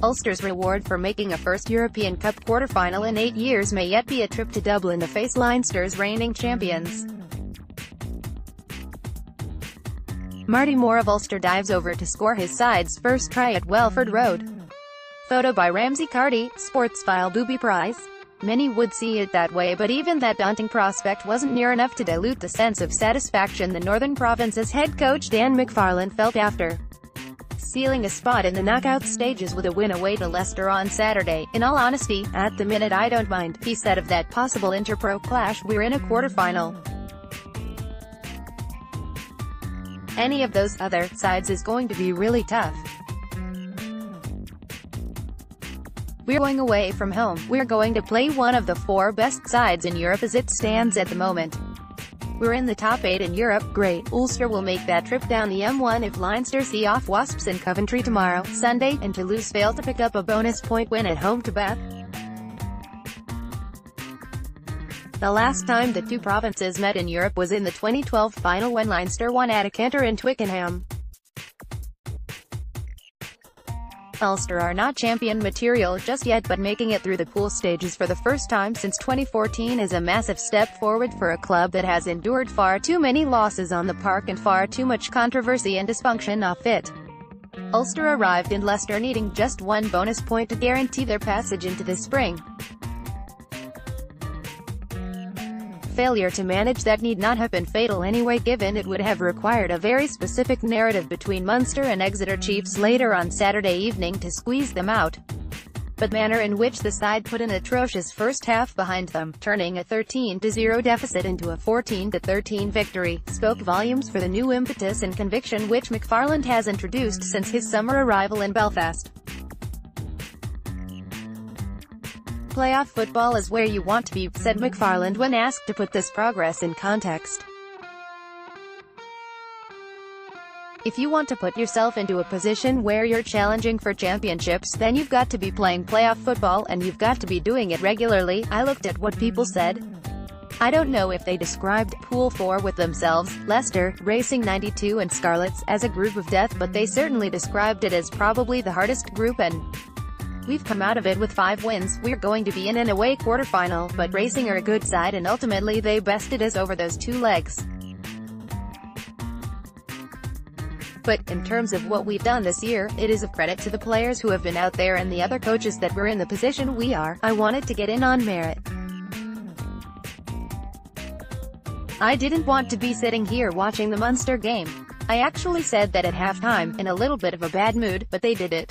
Ulster's reward for making a first European Cup quarter-final in 8 years may yet be a trip to Dublin to face Leinster's reigning champions. Marty Moore of Ulster dives over to score his side's first try at Welford Road. Photo by Ramsey Cardy, SportsfileBooby prize. Many would see it that way, but even that daunting prospect wasn't near enough to dilute the sense of satisfaction the Northern Province's head coach Dan McFarland felt after sealing a spot in the knockout stages with a win away to Leicester on Saturday. "In all honesty, at the minute I don't mind," he said of that possible inter-pro clash. "We're in a quarter-final. Any of those other sides is going to be really tough. We're going away from home. We're going to play one of the 4 best sides in Europe as it stands at the moment. We're in the top 8 in Europe. Great. Ulster will make that trip down the M1 if Leinster see off Wasps in Coventry tomorrow, Sunday, and Toulouse fail to pick up a bonus point win at home to Bath." The last time the two provinces met in Europe was in the 2012 final when Leinster won at a canter in Twickenham. Ulster are not champion material just yet, but making it through the pool stages for the first time since 2014 is a massive step forward for a club that has endured far too many losses on the park and far too much controversy and dysfunction off it. Ulster arrived in Leicester needing just 1 bonus point to guarantee their passage into the spring. Failure to manage that need not have been fatal anyway, given it would have required a very specific narrative between Munster and Exeter Chiefs later on Saturday evening to squeeze them out. But the manner in which the side put an atrocious first half behind them, turning a 13-0 deficit into a 14-13 victory, spoke volumes for the new impetus and conviction which McFarland has introduced since his summer arrival in Belfast. "Playoff football is where you want to be," said McFarland when asked to put this progress in context. "If you want to put yourself into a position where you're challenging for championships, then you've got to be playing playoff football, and you've got to be doing it regularly." I looked at what people said. I don't know if they described Pool 4 with themselves, Leicester, Racing 92 and Scarlets, as a group of death, but they certainly described it as probably the hardest group, and we've come out of it with 5 wins. We're going to be in an away quarter-final, but Racing are a good side and ultimately they bested us over those 2 legs. But, in terms of what we've done this year, it is a credit to the players who have been out there and the other coaches that we're in the position we are. I wanted to get in on merit. I didn't want to be sitting here watching the Munster game. I actually said that at halftime, in a little bit of a bad mood, but they did it.